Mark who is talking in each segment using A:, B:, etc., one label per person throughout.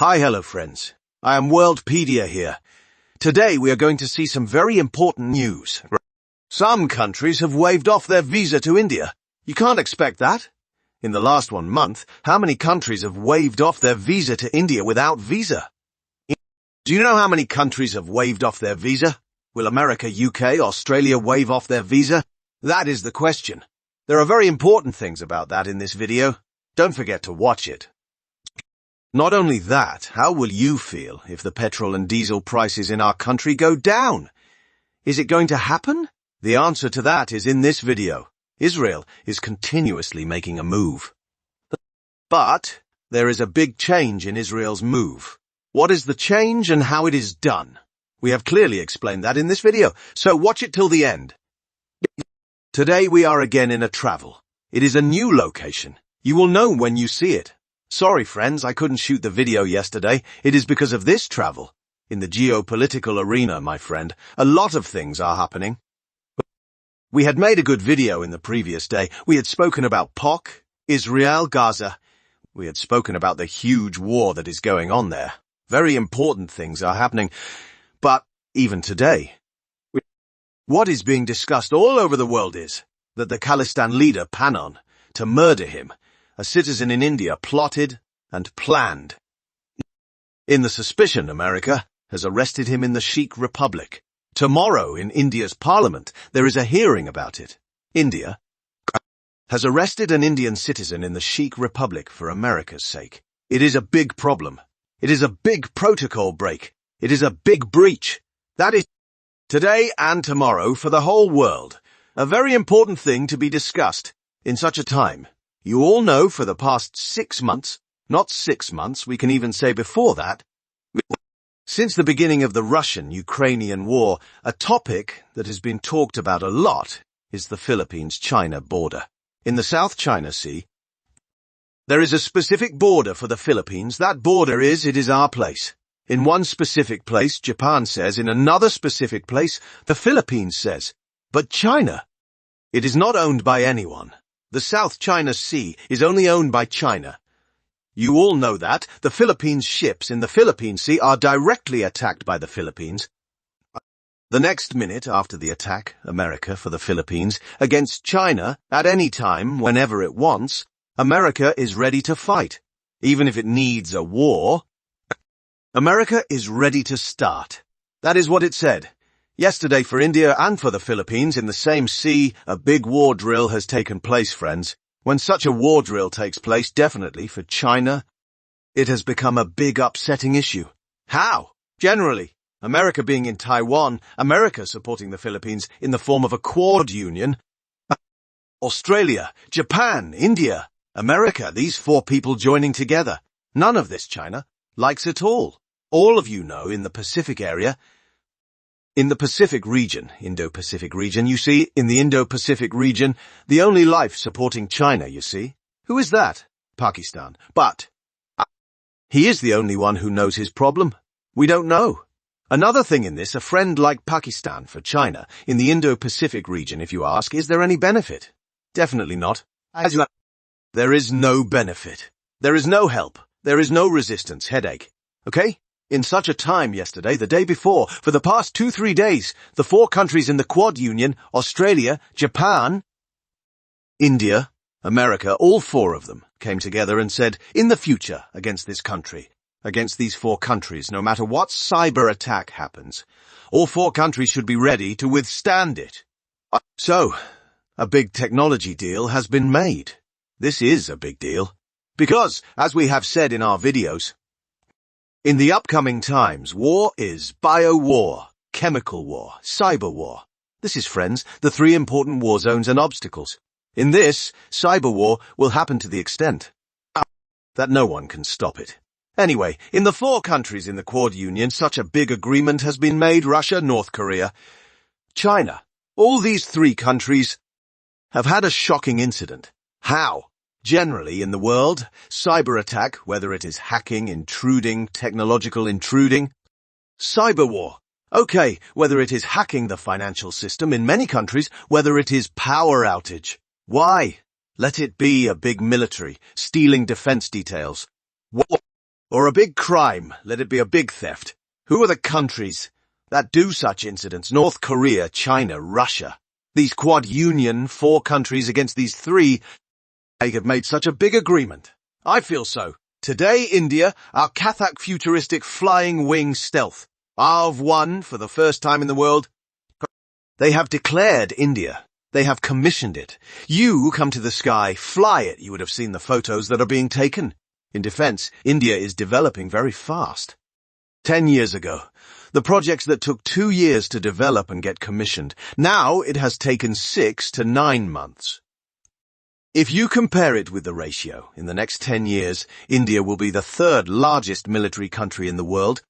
A: Hello friends. I am World Pedia here. Today we are going to see some very important news. Some countries have waived off their visa to India. You can't expect that. In the last 1 month, how many countries have waived off their visa to India without visa? Do you know how many countries have waived off their visa? Will America, UK, Australia waive off their visa? That is the question. There are very important things about that in this video. Don't forget to watch it. Not only that, how will you feel if the petrol and diesel prices in our country go down? Is it going to happen? The answer to that is in this video. Israel is continuously making a move. But there is a big change in Israel's move. What is the change and how it is done? We have clearly explained that in this video, so watch it till the end. Today we are again in a travel. It is a new location. You will know when you see it. Sorry friends, I couldn't shoot the video yesterday. It is because of this travel. In the geopolitical arena, my friend, a lot of things are happening. We had made a good video in the previous day. We had spoken about POC, Israel, Gaza. We had spoken about the huge war that is going on there. Very important things are happening. But even today, what is being discussed all over the world is that the Khalistan leader, Panon, to murder him, a citizen in India, plotted and planned. In the suspicion, America has arrested him in the Sheikh Republic. Tomorrow in India's parliament, there is a hearing about it. India has arrested an Indian citizen in the Sheikh Republic for America's sake. It is a big problem. It is a big protocol break. It is a big breach. That is today and tomorrow for the whole world. A very important thing to be discussed in such a time. You all know for the past 6 months, not 6 months, we can even say before that, since the beginning of the Russian-Ukrainian war, a topic that has been talked about a lot is the Philippines-China border. In the South China Sea, there is a specific border for the Philippines. That border it is our place. In one specific place, Japan says. In another specific place, the Philippines says. But China, it is not owned by anyone. The South China Sea is only owned by China. You all know that. The Philippines ships in the Philippine Sea are directly attacked by the Philippines. The next minute after the attack, America for the Philippines, against China, at any time, whenever it wants, America is ready to fight. Even if it needs a war, America is ready to start. That is what it said. Yesterday for India and for the Philippines in the same sea, a big war drill has taken place, friends. When such a war drill takes place, definitely for China, it has become a big upsetting issue. How? Generally, America being in Taiwan, America supporting the Philippines in the form of a Quad union, Australia, Japan, India, America, these 4 people joining together. None of this China likes at all. All of you know in the Pacific area, in the Pacific region, IndoPacific region, you see, in the Indo-Pacific region, the only life supporting China, you see. Who is that? Pakistan. But he is the only one who knows his problem. We don't know. Another thing in this, a friend like Pakistan for China, in the Indo-Pacific region, if you ask, is there any benefit? Definitely not. There is no benefit. There is no help. There is no resistance, headache. Okay? In such a time yesterday, the day before, for the past 2-3 days, the 4 countries in the Quad Union, Australia, Japan, India, America, all 4 of them came together and said, in the future, against this country, against these 4 countries, no matter what cyber attack happens, all 4 countries should be ready to withstand it. So, a big technology deal has been made. This is a big deal. Because, as we have said in our videos, in the upcoming times, war is bio-war, chemical war, cyber war. This is, friends, the 3 important war zones and obstacles. In this, cyber war will happen to the extent that no one can stop it. Anyway, in the 4 countries in the Quad Union, such a big agreement has been made: Russia, North Korea, China. All these 3 countries have had a shocking incident. How? Generally, in the world, cyber attack, whether it is hacking, intruding, technological intruding, cyber war. Okay, whether it is hacking the financial system in many countries, whether it is power outage. Why? Let it be a big military, stealing defense details. or a big crime, let it be a big theft. Who are the countries that do such incidents? North Korea, China, Russia. These Quad Union, 4 countries against these 3, they have made such a big agreement. I feel so. Today, India, our Kathak futuristic flying wing stealth. AV-1 for the first time in the world. They have declared India. They have commissioned it. You come to the sky, fly it. You would have seen the photos that are being taken. In defense, India is developing very fast. 10 years ago, the projects that took 2 years to develop and get commissioned, now it has taken 6 to 9 months. If you compare it with the ratio, in the next 10 years, India will be the 3rd largest military country in the world.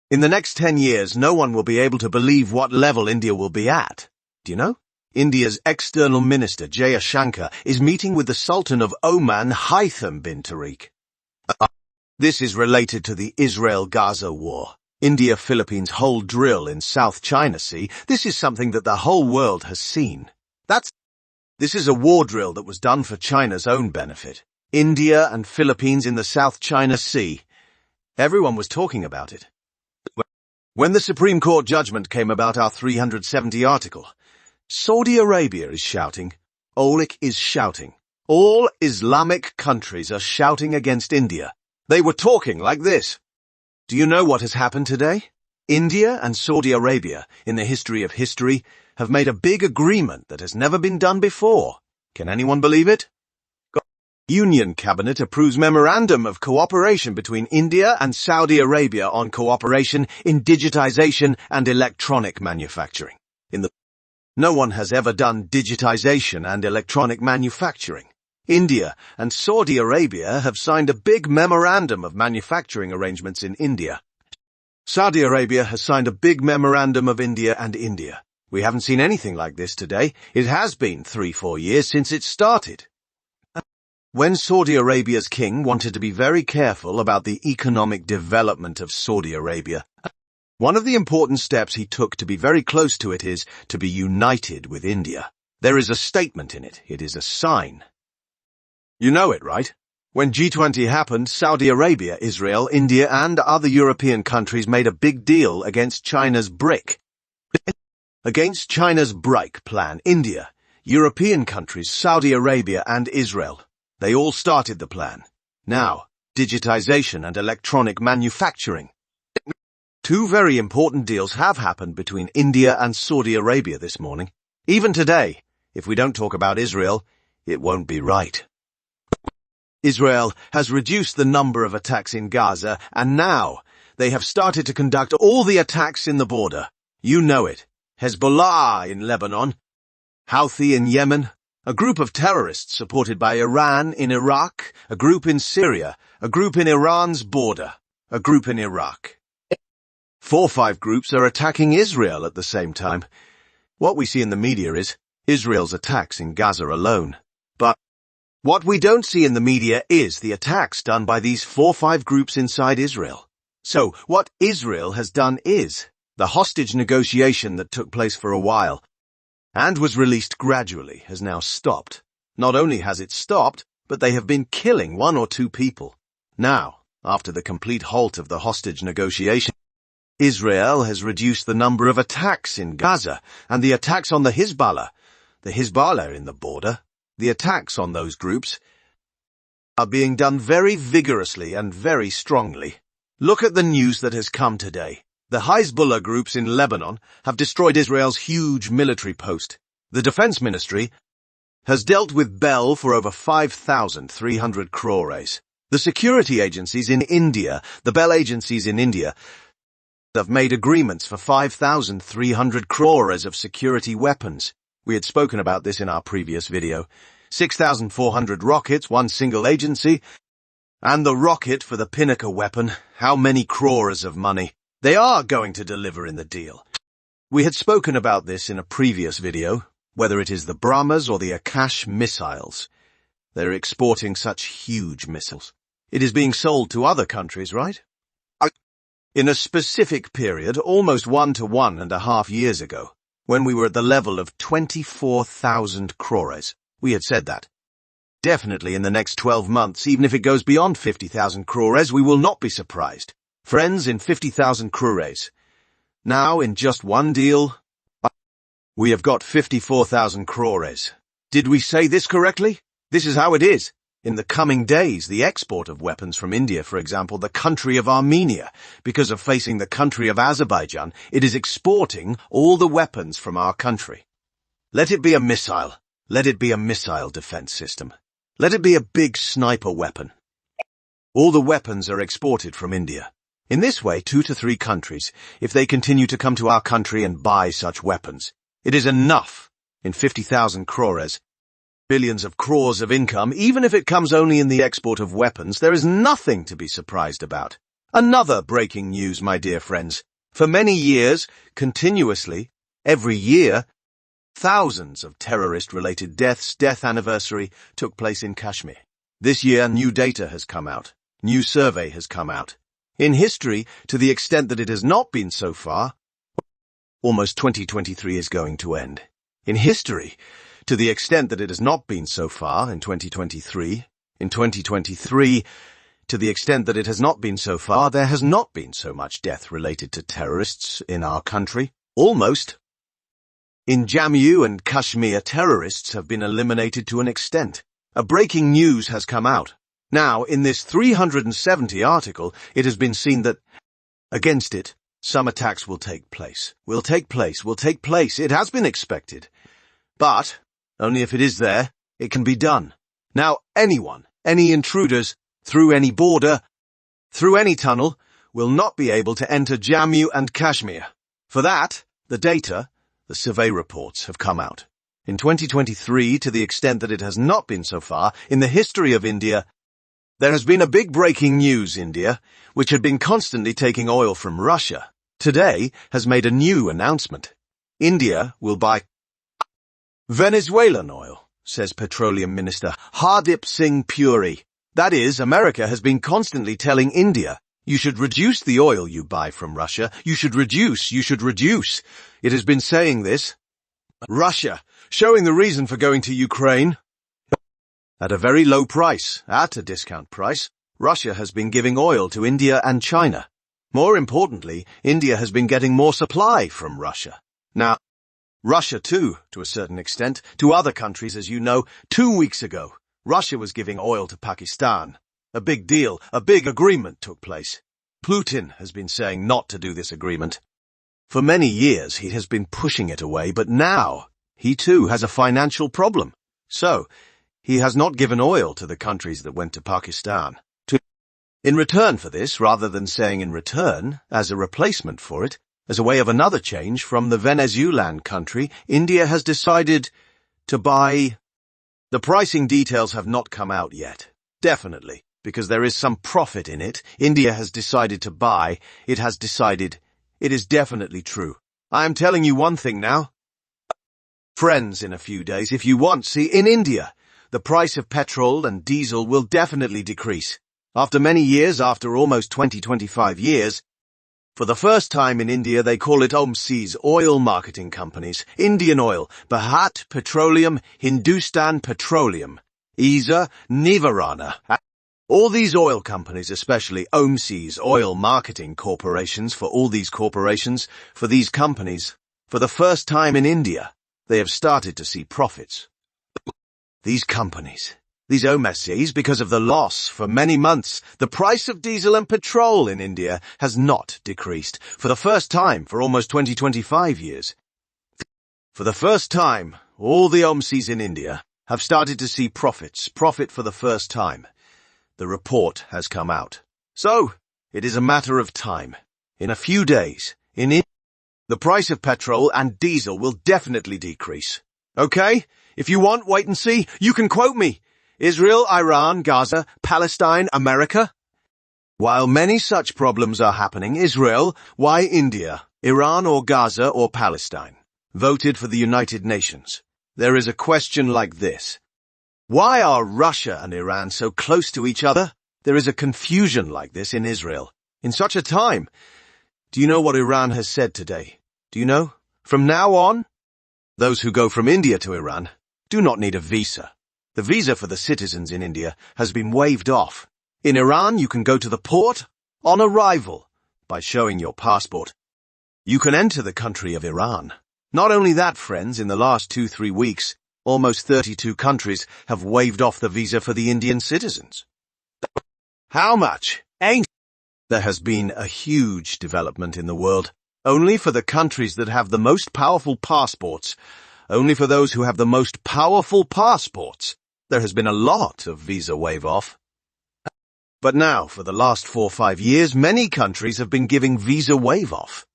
A: In the next 10 years, no one will be able to believe what level India will be at. Do you know? India's external minister, Jaishankar, is meeting with the Sultan of Oman, Haitham bin Tariq. This is related to the Israel-Gaza war. India-Philippines whole drill in South China Sea. This is something that the whole world has seen. This is a war drill that was done for China's own benefit. India and Philippines in the South China Sea. Everyone was talking about it. When the Supreme Court judgment came about our 370 article, Saudi Arabia is shouting, OLEC is shouting. All Islamic countries are shouting against India. They were talking like this. Do you know what has happened today? India and Saudi Arabia, in the history of history, have made a big agreement that has never been done before. Can anyone believe it? Union Cabinet approves memorandum of cooperation between India and Saudi Arabia on cooperation in digitization and electronic manufacturing. No one has ever done digitization and electronic manufacturing. India and Saudi Arabia have signed a big memorandum of manufacturing arrangements in India. Saudi Arabia has signed a big memorandum of India and India. We haven't seen anything like this today. It has been 3-4 years since it started. When Saudi Arabia's king wanted to be very careful about the economic development of Saudi Arabia, one of the important steps he took to be very close to it is to be united with India. There is a statement in it. It is a sign. You know it, right? When G20 happened, Saudi Arabia, Israel, India and other European countries made a big deal against China's BRIC. Against China's BRIC plan, India, European countries, Saudi Arabia and Israel. They all started the plan. Now, digitization and electronic manufacturing. 2 very important deals have happened between India and Saudi Arabia this morning. Even today, if we don't talk about Israel, it won't be right. Israel has reduced the number of attacks in Gaza, and now they have started to conduct all the attacks in the border. You know it. Hezbollah in Lebanon, Houthi in Yemen, a group of terrorists supported by Iran in Iraq, a group in Syria, a group in Iran's border, a group in Iraq. 4-5 groups are attacking Israel at the same time. What we see in the media is Israel's attacks in Gaza alone. But what we don't see in the media is the attacks done by these 4-5 groups inside Israel. So what Israel has done is the hostage negotiation that took place for a while and was released gradually has now stopped. Not only has it stopped, but they have been killing 1 or 2 people. Now, after the complete halt of the hostage negotiation, Israel has reduced the number of attacks in Gaza and the attacks on the Hezbollah in the border. The attacks on those groups are being done very vigorously and very strongly. Look at the news that has come today. The Hezbollah groups in Lebanon have destroyed Israel's huge military post. The Defense Ministry has dealt with Bell for over 5,300 crores. The security agencies in India, the Bell agencies in India, have made agreements for 5,300 crores of security weapons. We had spoken about this in our previous video. 6,400 rockets, 1 single agency, and the rocket for the Pinnaker weapon. How many crores of money? They are going to deliver in the deal. We had spoken about this in a previous video, whether it is the Brahmas or the Akash missiles. They're exporting such huge missiles. It is being sold to other countries, right? In a specific period, almost 1 to 1.5 years ago, when we were at the level of 24,000 crores, we had said that Definitely in the next 12 months, even if it goes beyond 50,000 crores, we will not be surprised. Friends, in 50,000 crores. Now, in just one deal, we have got 54,000 crores. Did we say this correctly? This is how it is. In the coming days, the export of weapons from India, for example, the country of Armenia, because of facing the country of Azerbaijan, it is exporting all the weapons from our country. Let it be a missile. Let it be a missile defense system. Let it be a big sniper weapon. All the weapons are exported from India. In this way, 2 to 3 countries, if they continue to come to our country and buy such weapons, it is enough. In 50,000 crores, billions of crores of income, even if it comes only in the export of weapons, there is nothing to be surprised about. Another breaking news, my dear friends. For many years, continuously, every year, thousands of terrorist-related death anniversary took place in Kashmir. This year, new data has come out. New survey has come out. In history, to the extent that it has not been so far, almost 2023 is going to end. In history, to the extent that it has not been so far in 2023, to the extent that it has not been so far, there has not been so much death related to terrorists in our country. Almost. In Jammu and Kashmir, terrorists have been eliminated to an extent. A breaking news has come out. Now, in this 370 article, it has been seen that, against it, some attacks will take place. It has been expected. But, only if it is there, it can be done. Now, anyone, any intruders, through any border, through any tunnel, will not be able to enter Jammu and Kashmir. For that, the data, the survey reports have come out. In 2023, to the extent that it has not been so far, in the history of India, there has been a big breaking news. India, which had been constantly taking oil from Russia, today has made a new announcement. India will buy Venezuelan oil, says Petroleum Minister Hardeep Singh Puri. That is, America has been constantly telling India, you should reduce the oil you buy from Russia. You should reduce. It has been saying this. Russia, showing the reason for going to Ukraine. At a very low price, at a discount price, Russia has been giving oil to India and China. More importantly, India has been getting more supply from Russia. Now, Russia too, to a certain extent, to other countries, as you know. 2 weeks ago, Russia was giving oil to Pakistan. A big deal, a big agreement took place. Putin has been saying not to do this agreement. For many years he has been pushing it away, but now he too has a financial problem. So, he has not given oil to the countries that went to Pakistan. In return for this, rather than saying in return, as a replacement for it, as a way of another change from the Venezuelan country, India has decided to buy. The pricing details have not come out yet. Definitely, because there is some profit in it. India has decided to buy. It has decided. It is definitely true. I am telling you one thing now. Friends, in a few days, if you want, see, in India, the price of petrol and diesel will definitely decrease. After many years, after almost 25 years, for the first time in India, they call it overseas oil marketing companies. Indian Oil, Bharat Petroleum, Hindustan Petroleum, Isa, Nivarana. All these oil companies, especially overseas oil marketing corporations, for all these corporations, for these companies, for the first time in India, they have started to see profits. These companies, these overseas, because of the loss for many months, the price of diesel and petrol in India has not decreased. For the first time for almost 25 years. For the first time, all the overseas in India have started to see profit for the first time. The report has come out. So, it is a matter of time. In a few days, in India, the price of petrol and diesel will definitely decrease. Okay? If you want, wait and see. You can quote me. Israel, Iran, Gaza, Palestine, America. While many such problems are happening, Israel, why India, Iran or Gaza or Palestine, voted for the United Nations. There is a question like this. Why are Russia and Iran so close to each other? There is a confusion like this in Israel. In such a time. Do you know what Iran has said today? Do you know? From now on, those who go from India to Iran do not need a visa. The visa for the citizens in India has been waived off. In Iran, you can go to the port on arrival by showing your passport. You can enter the country of Iran. Not only that, friends, in the last 2-3 weeks, almost 32 countries have waived off the visa for the Indian citizens. How much? There has been a huge development in the world. Only for the countries that have the most powerful passports, only for those who have the most powerful passports, there has been a lot of visa waive-off. But now, for the last 4-5 years, many countries have been giving visa waive-off.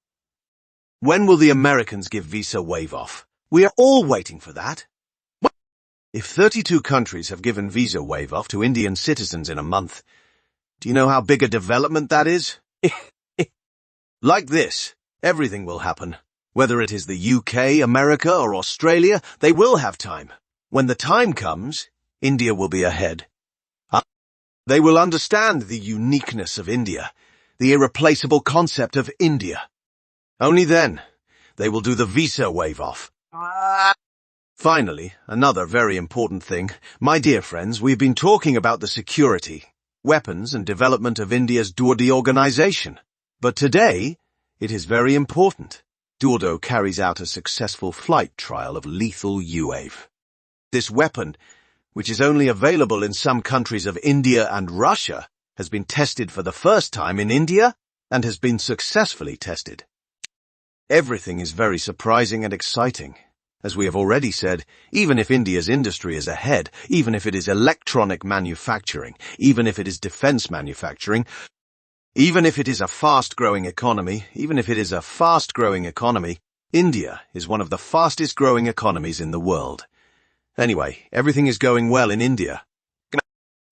A: When will the Americans give visa waive-off? We are all waiting for that. If 32 countries have given visa waive-off to Indian citizens in a month, do you know how big a development that is? Like this, everything will happen. Whether it is the UK, America, or Australia, they will have time. When the time comes, India will be ahead. They will understand the uniqueness of India, the irreplaceable concept of India. Only then, they will do the visa waive-off. Finally, another very important thing. My dear friends, we've been talking about the security, weapons and development of India's Drdo organization. But today, it is very important. Drdo carries out a successful flight trial of lethal UAV. This weapon, which is only available in some countries of India and Russia, has been tested for the first time in India and has been successfully tested. Everything is very surprising and exciting. As we have already said, even if India's industry is ahead, even if it is electronic manufacturing, even if it is defense manufacturing, even if it is a fast-growing economy, India is one of the fastest-growing economies in the world. Anyway, everything is going well in India.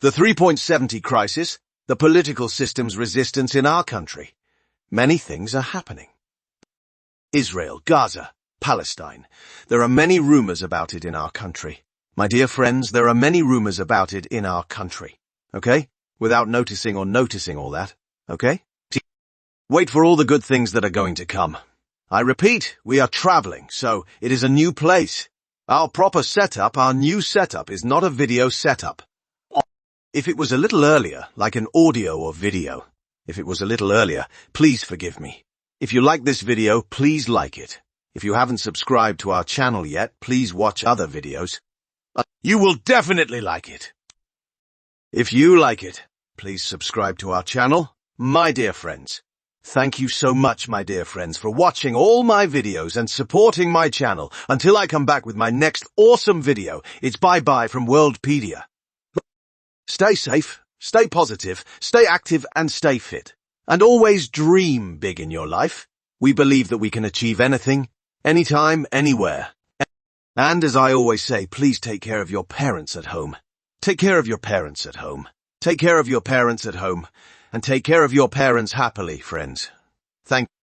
A: The 3.70 crisis, the political system's resistance in our country. Many things are happening. Israel, Gaza, Palestine. There are many rumors about it in our country. My dear friends, there are many rumors about it in our country. Okay? Without noticing or noticing all that. Okay? Wait for all the good things that are going to come. I repeat, we are traveling, so it is a new place. Our proper setup, our new setup is not a video setup. If it was a little earlier, like an audio or video, please forgive me. If you like this video, please like it. If you haven't subscribed to our channel yet, please watch other videos. You will definitely like it. If you like it, please subscribe to our channel. My dear friends, thank you so much, my dear friends, for watching all my videos and supporting my channel. Until I come back with my next awesome video, it's bye-bye from Pedia. Stay safe, stay positive, stay active and stay fit. And always dream big in your life. We believe that we can achieve anything, anytime, anywhere. And as I always say, please take care of your parents at home. Take care of your parents at home. Take care of your parents at home. And take care of your parents happily, friends. Thank you.